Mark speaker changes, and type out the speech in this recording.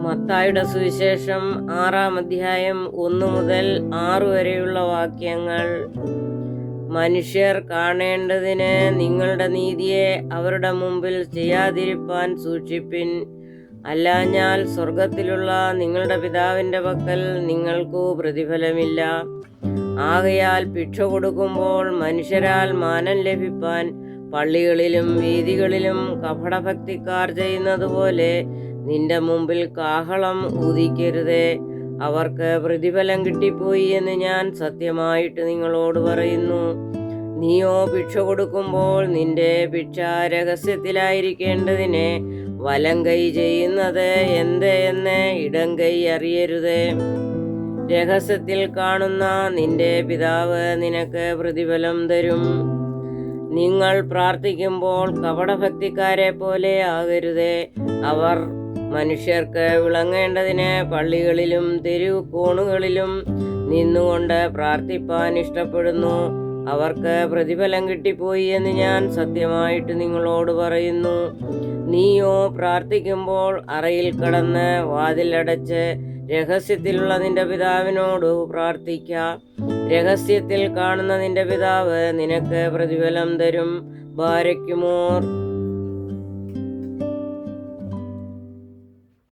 Speaker 1: മത്തായിയുടെ സുവിശേഷം 6-ാം അധ്യായം 1 മുതൽ 6 വരെയുള്ള വാക്യങ്ങൾ. മനുഷ്യർ കാണേണ്ടതിന് നിങ്ങളുടെ നീതിയെ അവരുടെ മുമ്പിൽ ചെയ്യാതിരിപ്പാൻ സൂക്ഷിപ്പിൻ. അല്ലാഞ്ഞാൽ സ്വർഗത്തിലുള്ള നിങ്ങളുടെ പിതാവിൻ്റെ പക്കൽ നിങ്ങൾക്കു പ്രതിഫലമില്ല. ആകയാൽ ഭിക്ഷ കൊടുക്കുമ്പോൾ മനുഷ്യരാൽ മാനം ലഭിപ്പാൻ പള്ളികളിലും വീഥികളിലും കപടഭക്തിക്കാർ ചെയ്യുന്നത് പോലെ നിന്റെ മുമ്പിൽ കാഹളം ഊതിക്കരുതേ. അവർക്ക് പ്രതിഫലം കിട്ടിപ്പോയി എന്ന് ഞാൻ സത്യമായിട്ട് നിങ്ങളോട് പറയുന്നു. നീയോ ഭിക്ഷ കൊടുക്കുമ്പോൾ നിന്റെ ഭിക്ഷ രഹസ്യത്തിലായിരിക്കേണ്ടതിനെ വലം കൈ ചെയ്യുന്നത് എന്ത് എന്ന് ഇടം കൈ അറിയരുതേ. രഹസ്യത്തിൽ കാണുന്ന നിന്റെ പിതാവ് നിനക്ക് പ്രതിഫലം തരും. നിങ്ങൾ പ്രാർത്ഥിക്കുമ്പോൾ കപടഭക്തിക്കാരെ പോലെ ആകരുതേ. അവർ മനുഷ്യർക്ക് വിളങ്ങേണ്ടതിന് പള്ളികളിലും തെരുവ് കോണുകളിലും നിന്നുകൊണ്ട് പ്രാർത്ഥിപ്പാൻ ഇഷ്ടപ്പെടുന്നു. അവർക്ക് പ്രതിഫലം കിട്ടിപ്പോയി എന്ന് ഞാൻ സത്യമായിട്ട് നിങ്ങളോട് പറയുന്നു. നീയോ പ്രാർത്ഥിക്കുമ്പോൾ അറയിൽ കടന്ന് വാതിലടച്ച് രഹസ്യത്തിലുള്ള നിന്റെ പിതാവിനോട് പ്രാർത്ഥിക്ക. രഹസ്യത്തിൽ കാണുന്ന നിന്റെ പിതാവ് നിനക്ക് പ്രതിഫലം തരും. ബാരക്കുമോർ.